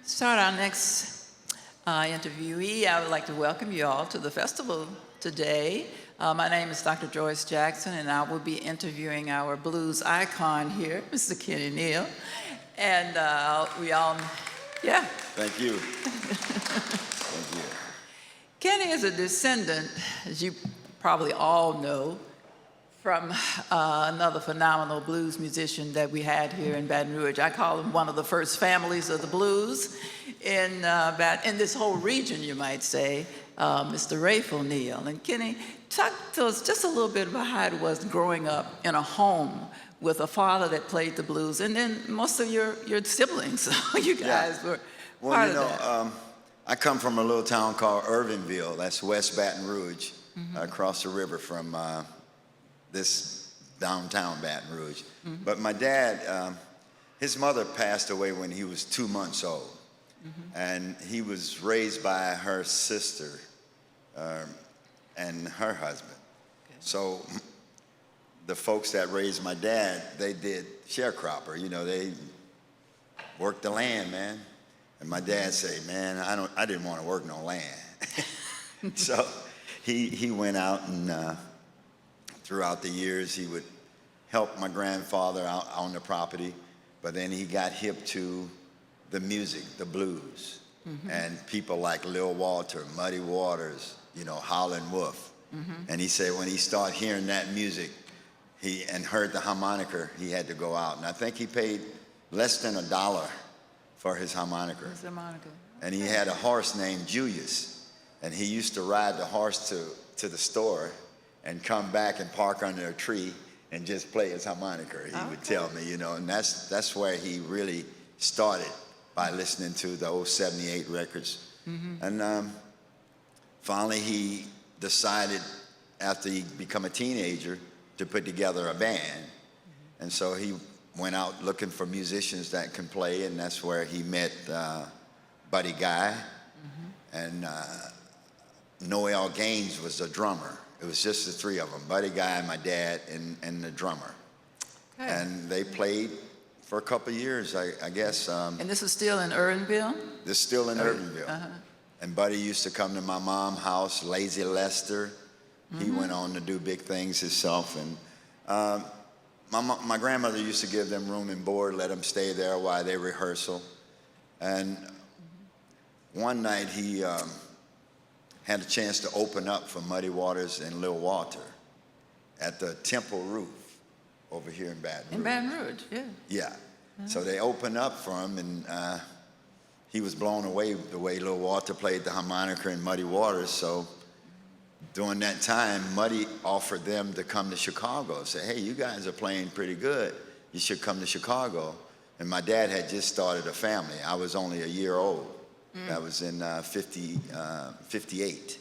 Start our next interviewee, I would like to welcome you all to the festival today. My name is Dr. Joyce Jackson, and I will be interviewing our blues icon here, Mr. Kenny Neal. And we all, yeah. Thank you. Thank you. Kenny is a descendant, as you probably all know, from another phenomenal blues musician that we had here in Baton Rouge. I call him one of the first families of the blues in this whole region, you might say, Mr. Raphael Neal. And Kenny, talk to us just a little bit about how it was growing up in a home with a father that played the blues, and then most of your siblings, you guys were part of that. I come from a little town called Irvinville. That's West Baton Rouge, across the river from this downtown Baton Rouge. But my dad, his mother passed away when he was 2 months old. And he was raised by her sister and her husband. Okay. So the folks that raised my dad, they did sharecropper. You know, they worked the land, man. And my dad said, man, I didn't want to work no land. So he went out and throughout the years, he would help my grandfather out on the property, but then he got hip to the music, the blues, and people like Lil Walter, Muddy Waters, you know, Howlin' Wolf. And he said when he started hearing that music, and heard the harmonica, he had to go out. And I think he paid less than $1 for his harmonica. His harmonica. And he had a horse named Julius, and he used to ride the horse to the store and come back and park under a tree and just play his harmonica, he would tell me, you know, and that's where he really started, by listening to the old 78 records. And finally he decided, after he became a teenager, to put together a band. And so he went out looking for musicians that can play, and that's where he met Buddy Guy, and Noel Gaines was the drummer. It was just the three of them, Buddy Guy, my dad, and the drummer. Okay. And they played for a couple of years, I guess. And this is still in Irvinville? This is still in Irvinville. And Buddy used to come to my mom's house, Lazy Lester. He went on to do big things himself. And my grandmother used to give them room and board, let them stay there while they rehearsal. And one night he had a chance to open up for Muddy Waters and Lil Walter at the Temple Roof over here in Baton Rouge. In Baton Rouge, yeah. Yeah. So they opened up for him, and he was blown away the way Lil Walter played the harmonica and Muddy Waters. So during that time, Muddy offered them to come to Chicago. Say, hey, you guys are playing pretty good. You should come to Chicago. And my dad had just started a family. I was only a year old. That was in 1958.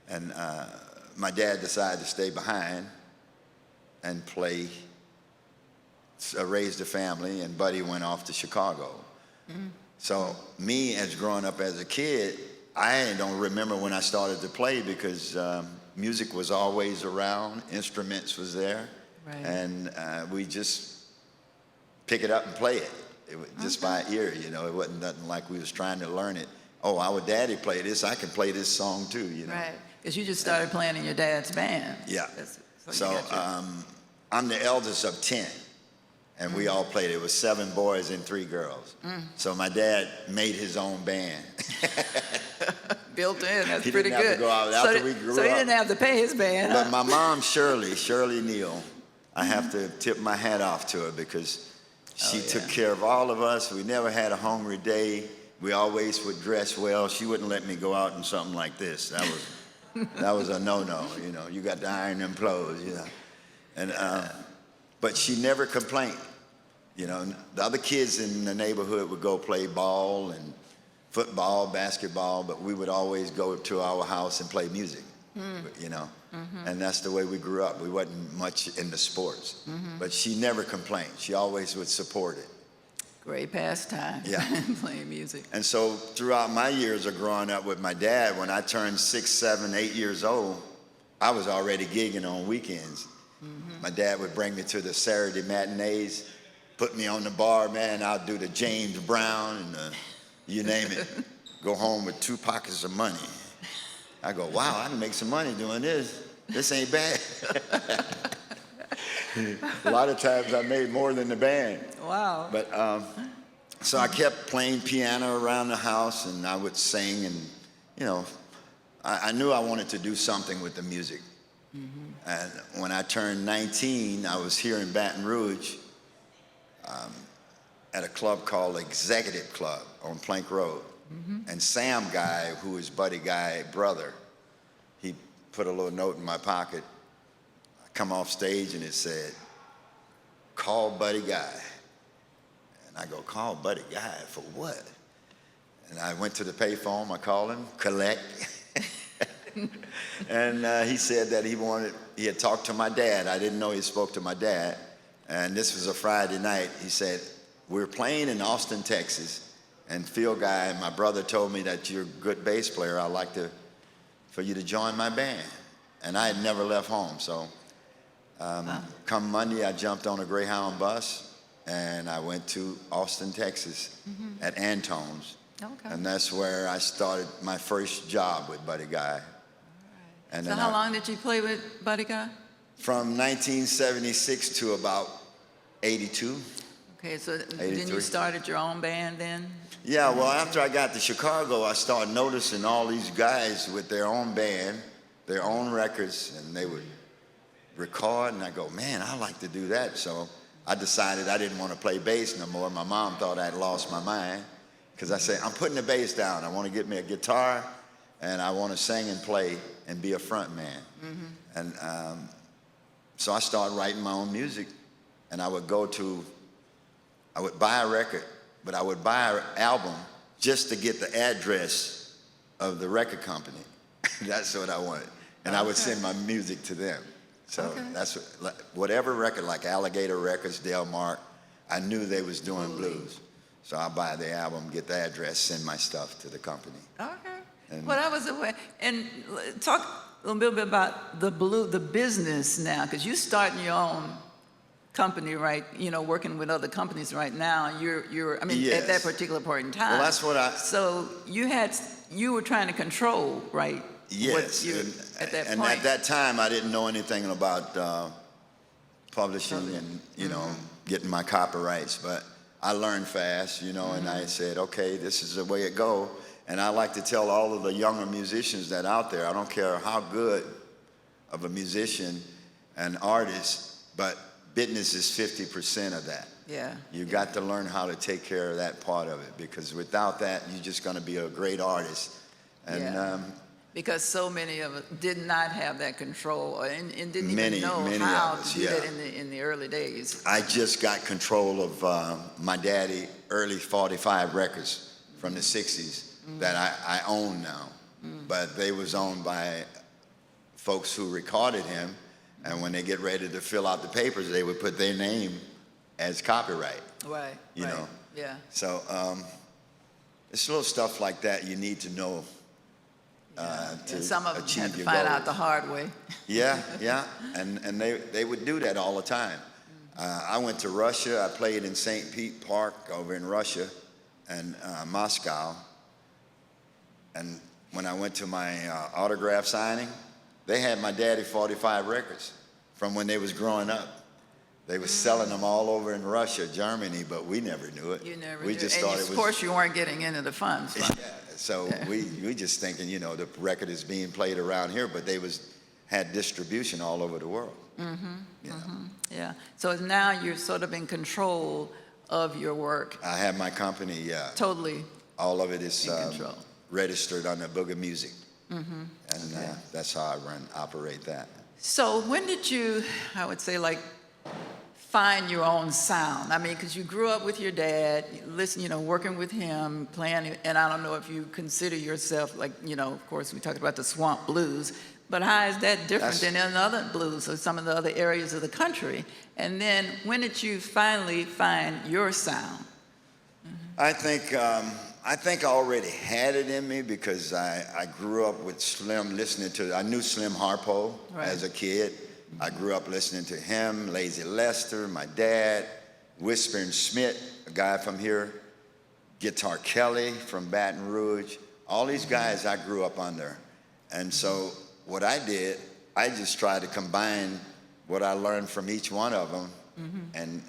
And my dad decided to stay behind and play, raise the family, and Buddy went off to Chicago. So me, as growing up as a kid, I don't remember when I started to play, because music was always around, instruments was there, and we just pick it up and play it. It was just by ear, you know. It wasn't nothing like we was trying to learn it. Oh, our daddy played this, I can play this song too, you know. Right, because you just started playing in your dad's band. Yeah. So I'm the eldest of 10, and we all played. It was 7 boys and 3 girls. So my dad made his own band. Built in, that's he pretty didn't good. Have to go out after we grew up. So he didn't have to pay his band. But my mom, Shirley Neal, I have to tip my hat off to her, because she took care of all of us. We never had a hungry day. We always would dress well. She wouldn't let me go out in something like this. That was a no-no, you know. You got to iron them clothes, you know. And but she never complained. You know, the other kids in the neighborhood would go play ball and football, basketball, but we would always go to our house and play music, you know. And that's the way we grew up. We wasn't much into sports, but she never complained. She always would support it. Great pastime, playing music. And so throughout my years of growing up with my dad, when I turned 6, 7, 8 years old, I was already gigging on weekends. My dad would bring me to the Saturday matinees, put me on the bar, man. I'll do the James Brown and you name it. Go home with 2 pockets of money. I go, wow, I can make some money doing this. This ain't bad. A lot of times I made more than the band. Wow. But so I kept playing piano around the house, and I would sing, and you know, I knew I wanted to do something with the music. And when I turned 19, I was here in Baton Rouge at a club called Executive Club on Plank Road. And Sam Guy, who is Buddy Guy's brother, he put a little note in my pocket. I come off stage and it said, "Call Buddy Guy." And I go, "Call Buddy Guy for what?" And I went to the payphone, I called him, collect. And he said that he had talked to my dad. I didn't know he spoke to my dad. And this was a Friday night. He said, "We're playing in Austin, Texas. And Phil Guy, my brother, told me that you're a good bass player. I'd like for you to join my band." And I had never left home. So come Monday, I jumped on a Greyhound bus and I went to Austin, Texas at Antone's. Okay. And that's where I started my first job with Buddy Guy. And So then how long did you play with Buddy Guy? From 1976 to about 82. Okay, so then 83. you started your own band then? Yeah, well, after I got to Chicago, I started noticing all these guys with their own band, their own records, and they would record, and I go, man, I like to do that. So I decided I didn't want to play bass no more. My mom thought I'd lost my mind, because I said, I'm putting the bass down. I want to get me a guitar, and I want to sing and play and be a front man. And so I started writing my own music, and I would buy a record, but I would buy an album just to get the address of the record company. That's what I wanted. And I would send my music to them. So that's whatever record, like Alligator Records, Delmark, I knew they was doing blues. So I buy the album, get the address, send my stuff to the company. Okay. And Well, that was a way. And talk a little bit about the business now, because you're starting your own company, right? You know, working with other companies right now. I mean, Yes. at that particular point in time. Well, that's what So you were trying to control, right? Yes, At that and point. at that time I didn't know anything about publishing and getting my copyrights, but I learned fast, and I said, okay, this is the way it go. And I like to tell all of the younger musicians that out there, I don't care how good of a musician and artist, but business is 50% of that. Yeah. You got to learn how to take care of that part of it, because without that, you're just going to be a great artist. And because so many of us did not have that control and didn't Many even know of how us, to do yeah. that in the early days. I just got control of my daddy early 45 records from the 60s that I own now. But they was owned by folks who recorded him, and when they get ready to fill out the papers, they would put their name as copyright. Right. You know. Yeah. So it's little stuff like that you need to know to And some of them achieve had to your find goals. out the hard way. Yeah, and they would do that all the time. I went to Russia. I played in St. Pete Park over in Russia, and Moscow. And when I went to my autograph signing, they had my daddy 45 records from when they was growing up. They was selling them all over in Russia, Germany, but we never knew it. You never we knew. just And thought you, it was. of course, you weren't getting into the funds. Yeah, so we just thinking, the record is being played around here, but they had distribution all over the world. Yeah. So now you're sort of in control of your work. I have my company, Totally. all of it is In control. registered under Booger Music. And that's how I operate that. So when did you, I would say, find your own sound? I mean, because you grew up with your dad, working with him, playing, and I don't know if you consider yourself of course, we talked about the swamp blues, but how is that different than in other blues or some of the other areas of the country? And then when did you finally find your sound? I think I already had it in me, because I grew up with Slim, I knew Slim Harpo as a kid. I grew up listening to him, Lazy Lester, my dad, Whispering Smith, a guy from here, Guitar Kelly from Baton Rouge. All these guys I grew up under. And so what I did, I just tried to combine what I learned from each one of them and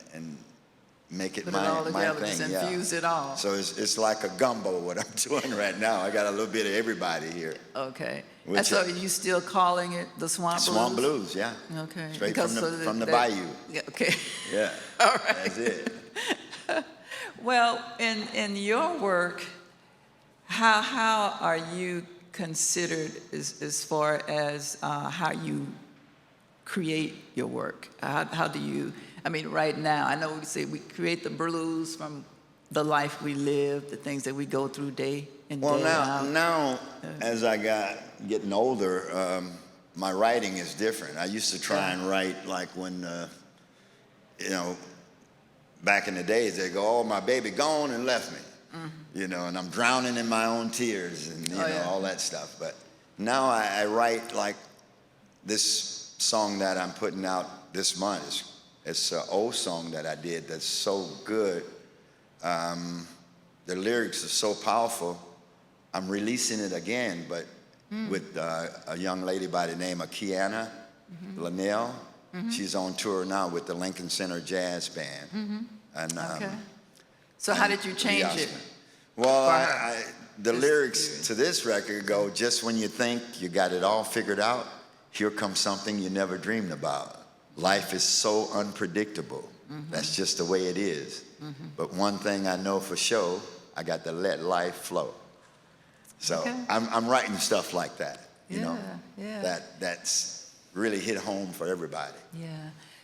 make it Put my it all together, thing. just infuse it all. So it's like a gumbo what I'm doing right now. I got a little bit of everybody here. Okay. Which And so are you still calling it the Swamp Blues? Swamp Blues, yeah. Okay. Straight Because from the bayou. Yeah, okay. Yeah. All right. That's it. Well, in your work, how are you considered as far as how you create your work? How do you, I mean, right now, I know we say we create the blues from the life we live, the things that we go through day in, Well, day out. now as I getting older, my writing is different. I used to try and write like when, you know, back in the days, they go, oh, my baby gone and left me, you know, and I'm drowning in my own tears and, you know, all that stuff. But now I write like this song that I'm putting out this month. It's an old song that I did that's so good. The lyrics are so powerful. I'm releasing it again, but with a young lady by the name of Kiana Linnell. She's on tour now with the Lincoln Center Jazz Band. And, Okay. So how did you change it? Well, the lyrics to this record go, just when you think you got it all figured out, here comes something you never dreamed about. Life is so unpredictable. That's just the way it is. But one thing I know for sure, I got to let life flow. So I'm writing stuff like that, you know, that's really hit home for everybody. Yeah.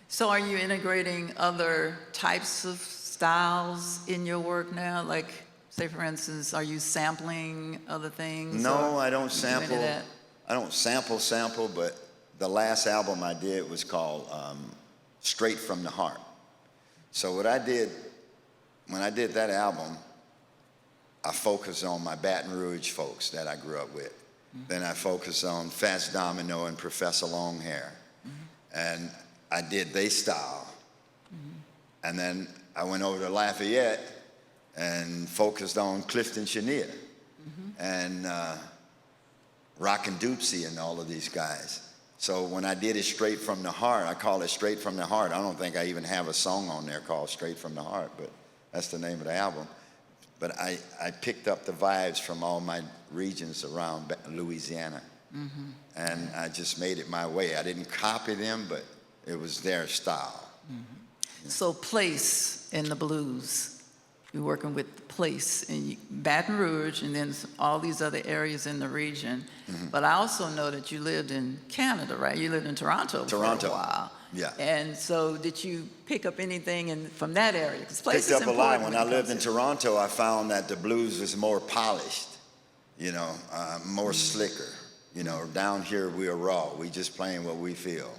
So are you integrating other types of styles in your work now? Like, say, for instance, are you sampling other things? No, I don't you sample. into that? I don't sample, but the last album I did was called Straight from the Heart. So what I did, when I did that album, I focused on my Baton Rouge folks that I grew up with. Then I focused on Fats Domino and Professor Longhair. And I did their style. And then I went over to Lafayette and focused on Clifton Chenier and Rockin' Doopsie and all of these guys. So when I did it Straight from the Heart, I call it Straight from the Heart. I don't think I even have a song on there called Straight from the Heart, but that's the name of the album. But I picked up the vibes from all my regions around Louisiana. And I just made it my way. I didn't copy them, but it was their style. So place in the blues, you're working with the place in Baton Rouge and then all these other areas in the region. But I also know that you lived in Canada, right? You lived in Toronto for a while. Yeah. And so did you pick up anything from that area? Because place Picked is up a lot. important When I lived in Toronto, I found that the blues was more polished, you know, more slicker. You know, down here we are raw. We just playing what we feel.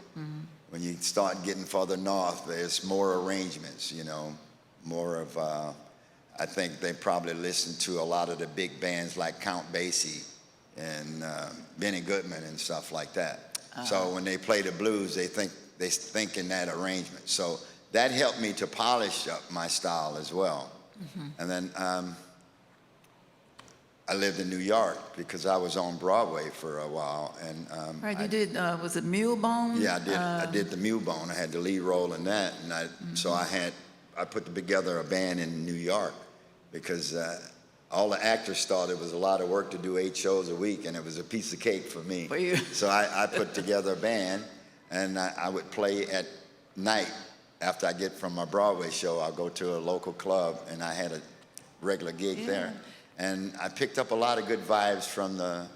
When you start getting further north, there's more arrangements, you know, more of, I think they probably listen to a lot of the big bands like Count Basie and Benny Goodman and stuff like that. So when they play the blues, they think in that arrangement. So that helped me to polish up my style as well. And then I lived in New York because I was on Broadway for a while. And right, you did, was it Mule Bone? Yeah, I did the Mule Bone. I had the lead role in that. And so I put together a band in New York because all the actors thought it was a lot of work to do 8 shows a week, and it was a piece of cake for me. For you. So I put together a band, and I would play at night. After I get from my Broadway show, I'll go to a local club, and I had a regular gig there. And I picked up a lot of good vibes from the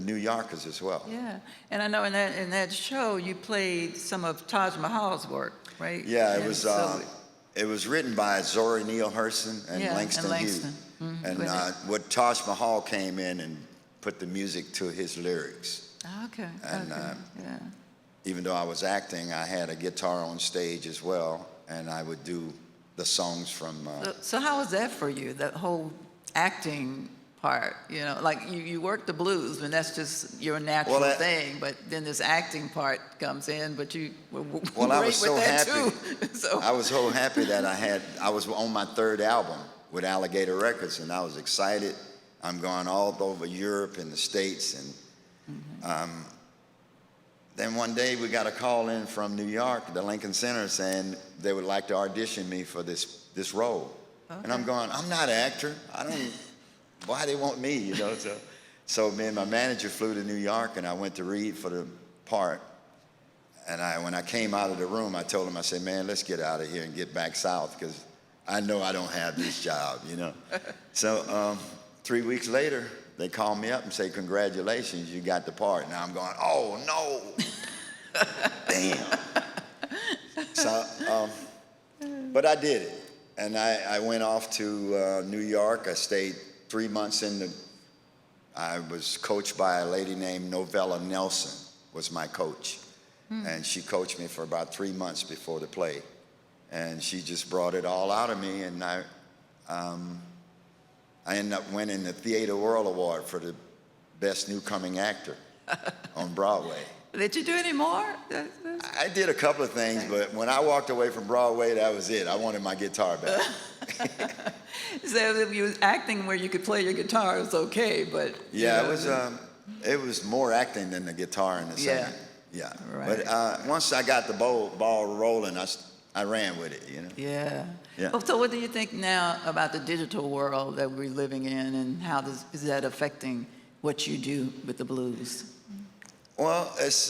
New Yorkers as well. Yeah, and I know in that show you played some of Taj Mahal's work, right? Yeah, And it was written by Zora Neale Hurston and Langston Hughes. And what Taj Mahal came in and put the music to his lyrics. Okay. And yeah. even though I was acting, I had a guitar on stage as well, and I would do the songs from. So how was that for you? That whole acting part? You know, like you work the blues, and that's just your natural thing. But then this acting part comes in. But you were well, great I was so with that happy. too. So I was so happy that I was on my third album with Alligator Records, and I was excited. I'm going all over Europe and the States, and then one day we got a call in from New York, the Lincoln Center, saying they would like to audition me for this role. Okay. And I'm going, I'm not an actor. Why they want me, you know? So me and my manager flew to New York, and I went to read for the part. And when I came out of the room, I told him, I said, man, let's get out of here and get back south, because I know I don't have this job, you know? So 3 weeks later, they called me up and say, congratulations, you got the part. Now I'm going, oh, no. Damn. So, but I did it. And I went off to New York. I stayed 3 months I was coached by a lady named Novella Nelson, was my coach. And she coached me for about 3 months before the play. And she just brought it all out of me. And I ended up winning the Theater World Award for the Best New Coming Actor on Broadway. Did you do any more? I did a couple of things, but when I walked away from Broadway, that was it. I wanted my guitar back. So if you was acting where you could play your guitar, it was okay, but... Yeah, it was more acting than the guitar and the singing. Yeah. Right. But once I got the ball rolling, I ran with it, you know? Yeah. Well, so what do you think now about the digital world that we're living in, and how is that affecting what you do with the blues? Well, it's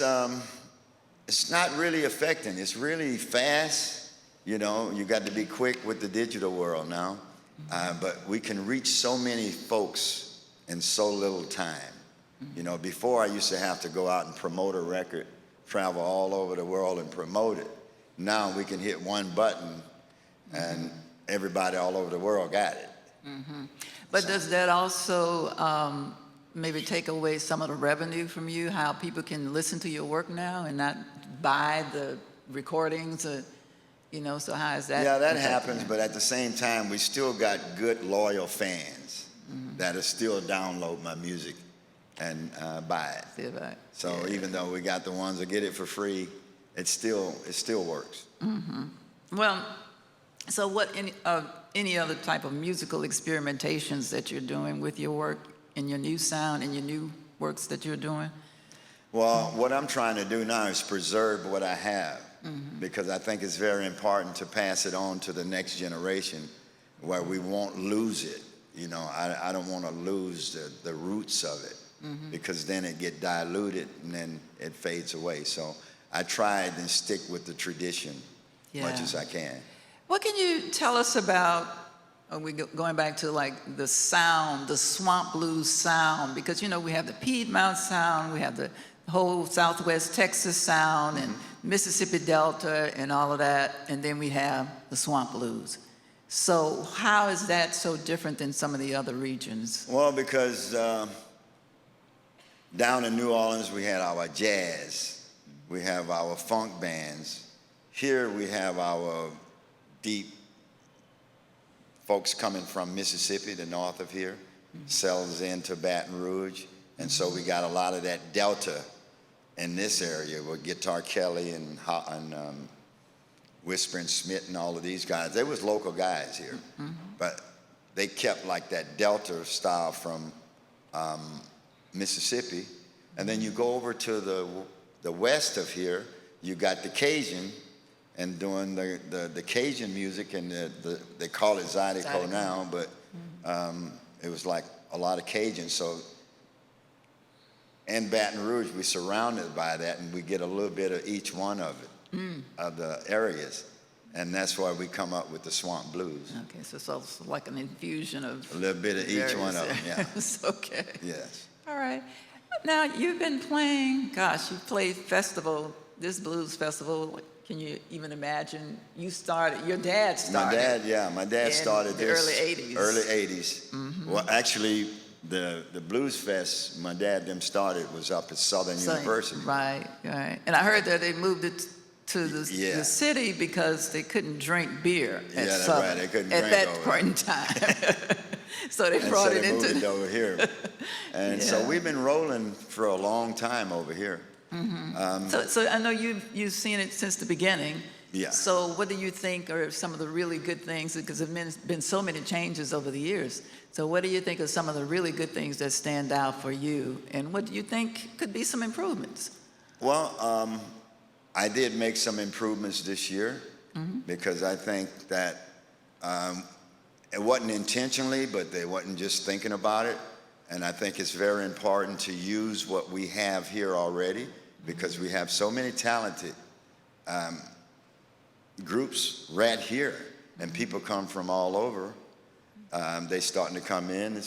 not really affecting. It's really fast. You know, you got to be quick with the digital world now. But we can reach so many folks in so little time. You know, before I used to have to go out and promote a record, travel all over the world and promote it. Now we can hit one button and everybody all over the world got it. But does that also maybe take away some of the revenue from you, how people can listen to your work now and not buy the recordings? You know, so how is that? Yeah, that happens, but at the same time, we still got good, loyal fans that still download my music and buy it. So even though we got the ones that get it for free, it still works. Well, so what any other type of musical experimentations that you're doing with your work and your new sound and your new works that you're doing? Well, what I'm trying to do now is preserve what I have, because I think it's very important to pass it on to the next generation where we won't lose it. You know, I don't want to lose the roots of it, because then it get diluted and then it fades away. So I try and stick with the tradition much as I can. What can you tell us about, going back to like the sound, the swamp blues sound? Because, you know, we have the Piedmont sound, we have the whole Southwest Texas sound, and Mississippi Delta and all of that, and then we have the swamp blues. So how is that so different than some of the other regions? Well, because down in New Orleans, we had our jazz, we have our funk bands. Here we have our deep folks coming from Mississippi, the north of here, sells into Baton Rouge. And so we got a lot of that Delta in this area with Guitar Kelly and Whispering Smith and all of these guys. They was local guys here, but they kept like that Delta style from Mississippi. And then you go over to the west of here, you got the Cajun, and doing the Cajun music, and they call it Zydeco now, but it was like a lot of Cajun. So in Baton Rouge, we're surrounded by that, and we get a little bit of each one of it, of the areas. And that's why we come up with the swamp blues. Okay, so it's like an infusion of a little bit of each one of them, yeah. Okay. Yes. All right. Now, you've been playing, gosh, you played this blues festival. Can you even imagine? Your dad started. My dad started the this. Early 80s. Early 80s. Well, actually, the Blues Fest, my dad them started was up at Southern University. Right. And I heard that they moved it to the city because they couldn't drink beer at Southern. Right. They couldn't at drink that over point in time. So they and brought so it they moved into it over here. And so Yeah. we've been rolling for a long time over here. So I know you've seen it since the beginning. Yeah. So what do you think are some of the really good things? Because there have been so many changes over the years. So what do you think are some of the really good things that stand out for you? And what do you think could be some improvements? Well, I did make some improvements this year because I think that it wasn't intentionally, but they wasn't just thinking about it. And I think it's very important to use what we have here already because we have so many talented groups right here, and people come from all over. They starting to come in.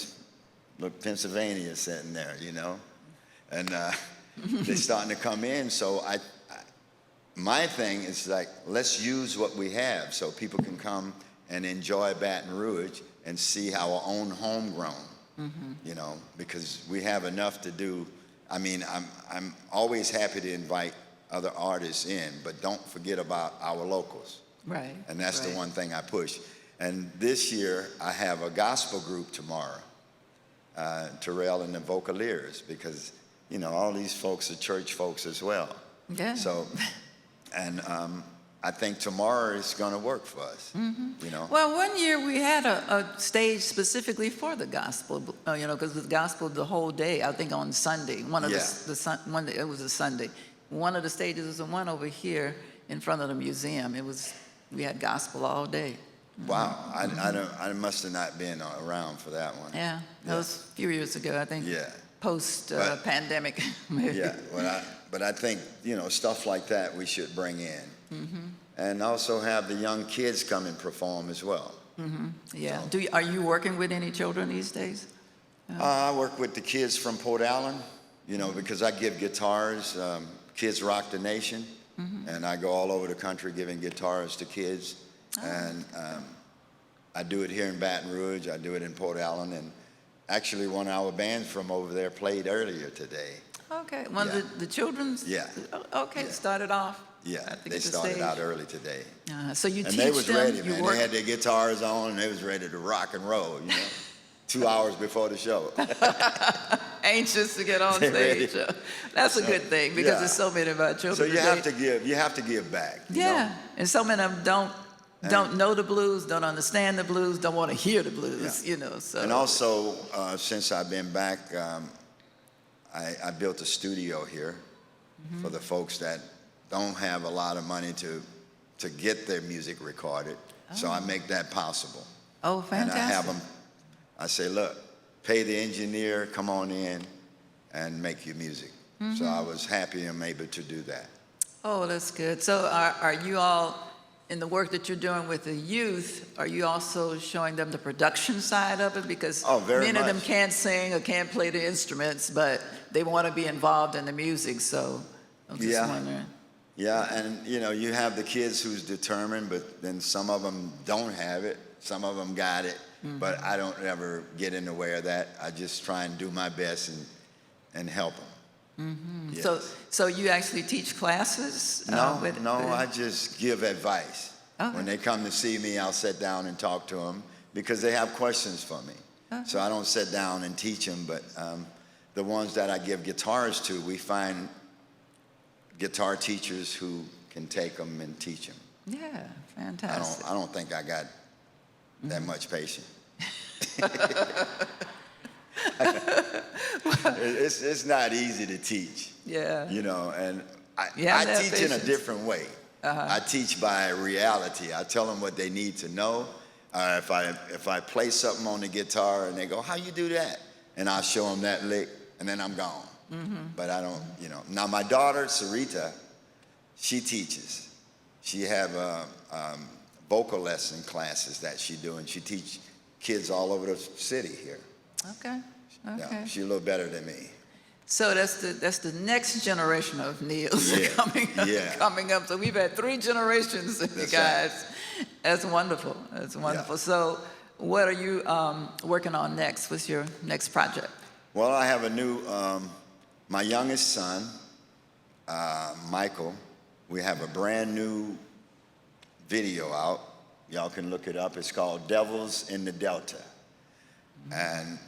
Look, Pennsylvania sitting there, you know, and they're starting to come in. So my thing is like, let's use what we have so people can come and enjoy Baton Rouge and see our own homegrown, you know, because we have enough to do. I mean, I'm always happy to invite other artists in, but don't forget about our locals. Right. And that's the right. one thing I push. And this year, I have a gospel group tomorrow, Terrell and the Vocaliers, because, you know, all these folks are church folks as well. Yeah. So, and I think tomorrow is going to work for us, you know. Well, one year we had a stage specifically for the gospel, you know, because the gospel the whole day, I think on Sunday. One of it was a Sunday. One of the stages was the one over here in front of the museum. We had gospel all day. Wow, I must have not been around for that one. Yeah, that was a few years ago, I think. Yeah. Post-pandemic. Yeah, but I think, you know, stuff like that we should bring in. And also have the young kids come and perform as well. Yeah. So. Are you working with any children these days? I work with the kids from Port Allen, you know, because I give guitars. Kids Rock the Nation. And I go all over the country giving guitars to kids. And I do it here in Baton Rouge. I do it in Port Allen. And actually, one of our bands from over there played earlier today. Okay. One of the children's? Yeah. Okay, Yeah. started off. Yeah, they started out early today. So you And teach they was them? ready, man. They had their guitars on, and they was ready to rock and roll, you know, 2 hours before the show. Anxious to get on stage. That's a good thing because there's so many of our children. So you have to give back. You know? And so many of them don't know the blues, don't understand the blues, don't want to hear the blues, you know. So. And also, since I've been back, I built a studio here for the folks that don't have a lot of money to get their music recorded. So I make that possible. Oh, fantastic. And I have them, I say, look, pay the engineer, come on in and make your music. So I was happy I'm able to do that. Oh, that's good. So are you all, in the work that you're doing with the youth, are you also showing them the production side of it? Because many of them can't sing or can't play the instruments, but they want to be involved in the music. So I'm just wondering. Yeah, and you know, you have the kids who's determined, but then some of them don't have it. Some of them got it, but I don't ever get in the way of that. I just try and do my best and help them. Yes. So you actually teach classes? No, I just give advice. Okay. When they come to see me, I'll sit down and talk to them because they have questions for me. Okay. So I don't sit down and teach them, but the ones that I give guitars to, we find guitar teachers who can take them and teach them. Yeah, fantastic. I don't think I got that much patience. It's not easy to teach. Yeah. You know, and I teach in a different way. I teach by reality. I tell them what they need to know. If I play something on the guitar and they go, "How you do that?" and I'll show them that lick, and then I'm gone. But I don't, you know. Now my daughter Sarita, she teaches. She have vocal lesson classes that she do, and she teach kids all over the city here. Okay. Yeah, she's a little better than me. So that's the next generation of Neals coming up. So we've had 3 generations of you guys. Right. That's wonderful. That's wonderful. Yeah. So what are you working on next? What's your next project? Well, I have a new, my youngest son, Michael, we have a brand new video out. Y'all can look it up. It's called Devils in the Delta. and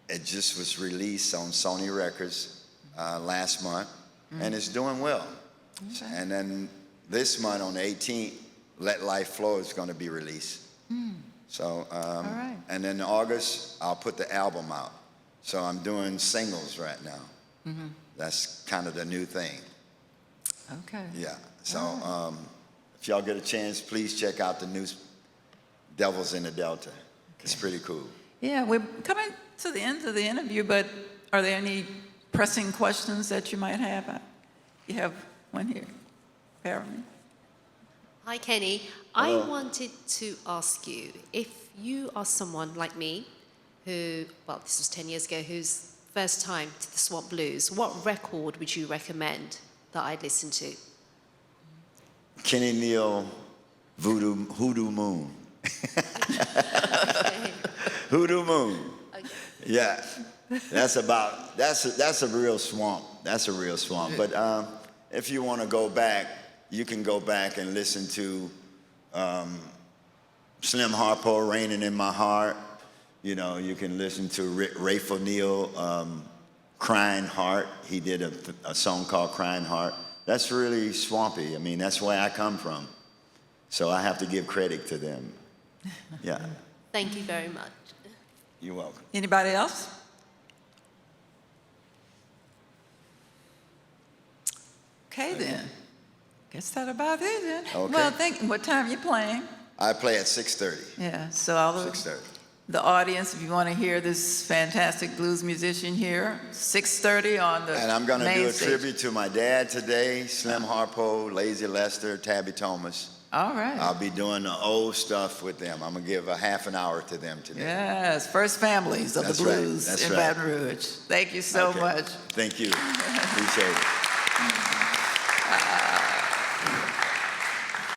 it just was released on Sony Records last month, and it's doing well. Okay. And then this month on the 18th, Let Life Flow is going to be released. So, All right. and then in August, I'll put the album out. So I'm doing singles right now. That's kind of the new thing. Okay. Yeah. So if y'all get a chance, please check out the new Devils in the Delta. It's pretty cool. Yeah, we're coming to the end of the interview, but are there any pressing questions that you might have? You have one here. Jeremy. Hi, Kenny. Hello. I wanted to ask you, if you are someone like me who, well, this was 10 years ago, who's first time to the Swamp Blues, what record would you recommend that I'd listen to? Kenny Neal, Hoodoo Moon. Okay. Hoodoo Moon. Okay. Yeah. That's a real swamp. That's a real swamp. But if you want to go back, you can go back and listen to Slim Harpo, Raining in My Heart. You know, you can listen to Rafe O'Neal, Crying Heart. He did a song called Crying Heart. That's really swampy. I mean, that's where I come from. So I have to give credit to them. Yeah. Thank you very much. You're welcome. Anybody else? Okay, then. Guess that about it then. Okay. Well, what time you playing? I play at 6:30. Yeah, so all of 6:30. the audience, if you want to hear this fantastic blues musician here, 6:30 on the And I'm going to main do a stage. tribute to my dad today, Slim Harpo, Lazy Lester, Tabby Thomas. All right. I'll be doing the old stuff with them. I'm going to give a half an hour to them today. Yes, first families of That's the right. blues That's in right. Baton Rouge. Thank you so Okay. much. Thank you. Appreciate it.